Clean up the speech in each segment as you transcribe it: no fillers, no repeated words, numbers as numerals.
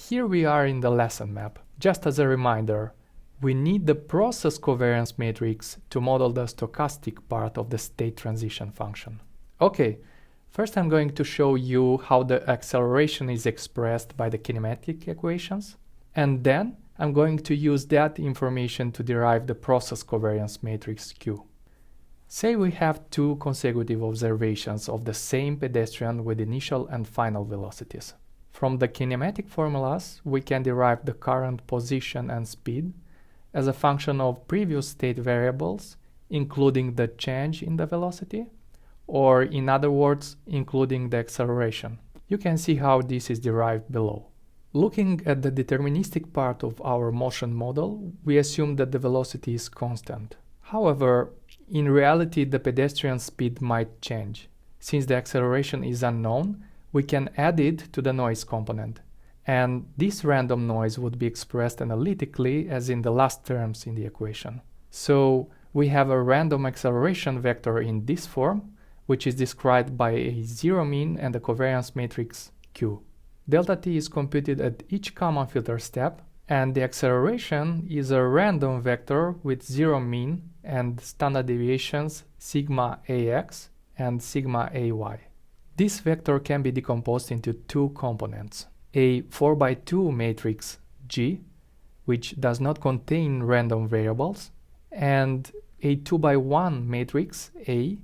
Here we are in the lesson map. Just as a reminder, we need the process covariance matrix to model the stochastic part of the state transition function. Okay, first I'm going to show you how the acceleration is expressed by the kinematic equations, and then I'm going to use that information to derive the process covariance matrix Q. Say we have two consecutive observations of the same pedestrian with initial and final velocities. From the kinematic formulas, we can derive the current position and speed as a function of previous state variables, including the change in the velocity, or in other words, including the acceleration. You can see how this is derived below. Looking at the deterministic part of our motion model, we assume that the velocity is constant. However, in reality, the pedestrian speed might change. Since the acceleration is unknown, we can add it to the noise component, and this random noise would be expressed analytically as in the last terms in the equation. So we have a random acceleration vector in this form, which is described by a zero mean and a covariance matrix Q. Delta t is computed at each common filter step, and the acceleration is a random vector with zero mean and standard deviations sigma ax and sigma ay. This vector can be decomposed into two components: a 4x2 matrix G, which does not contain random variables, and a 2x1 matrix A,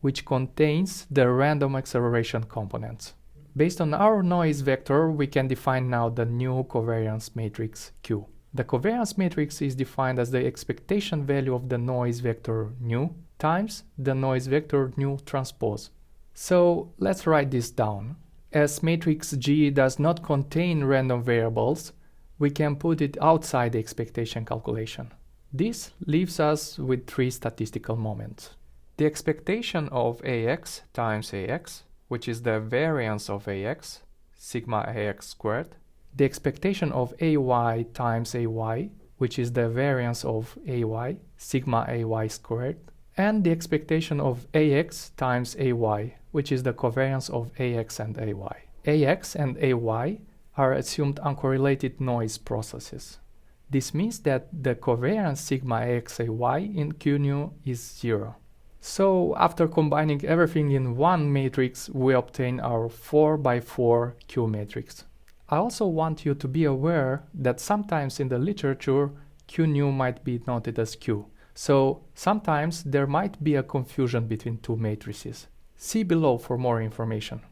which contains the random acceleration components. Based on our noise vector, we can define now the new covariance matrix Q. The covariance matrix is defined as the expectation value of the noise vector nu times the noise vector nu transpose. So let's write this down. As matrix G does not contain random variables, we can put it outside the expectation calculation. This leaves us with three statistical moments. The expectation of Ax times Ax, which is the variance of Ax, sigma Ax squared. The expectation of Ay times Ay, which is the variance of Ay, sigma Ay squared. And the expectation of Ax times Ay, which is the covariance of Ax and Ay. Ax and Ay are assumed uncorrelated noise processes. This means that the covariance sigma Ax Ay in Q nu is zero. So after combining everything in one matrix, we obtain our 4x4 Q matrix. I also want you to be aware that sometimes in the literature, Q nu might be noted as Q. So sometimes there might be a confusion between two matrices. See below for more information.